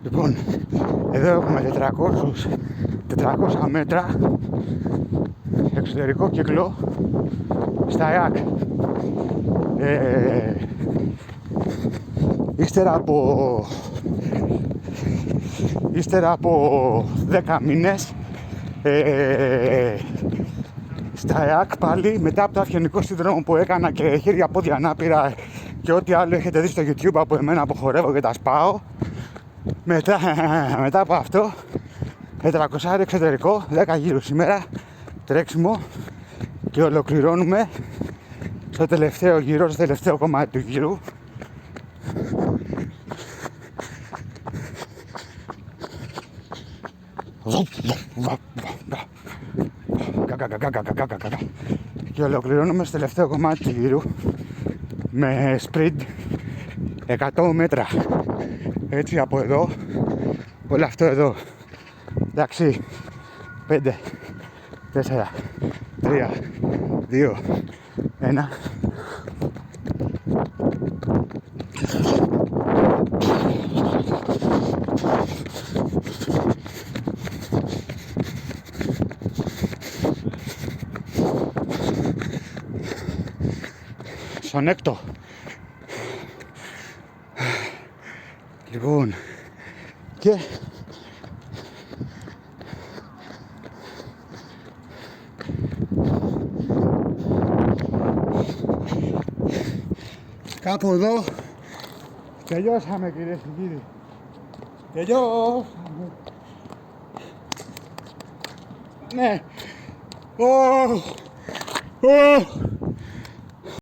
Λοιπόν, εδώ έχουμε 400 μέτρα εξωτερικό κύκλο στα ΕΑΚ. Ύστερα από 10 μήνες στα ΕΑΚ πάλι, μετά από το αυγενικό σύνδρομο που έκανα και χέρια πόδια ανάπηρα και ό,τι άλλο έχετε δει στο YouTube από εμένα που χορεύω και τα σπάω, μετά από αυτό 400 εξωτερικό, 10 γύρους σήμερα τρέξιμο και ολοκληρώνουμε στο τελευταίο γύρο, στο τελευταίο κομμάτι του γύρου. Και ολοκληρώνουμε στο τελευταίο κομμάτι του γύρου με sprint 100 μέτρα. Έτσι από εδώ, όλο αυτό εδώ. Εντάξει, 5, 4, 3, 2, 1. Στον έκτο. Λοιπόν, και κάπου εδώ τελειώσαμε, κυρίες και κύριοι. Τελειώσαμε. Ναι.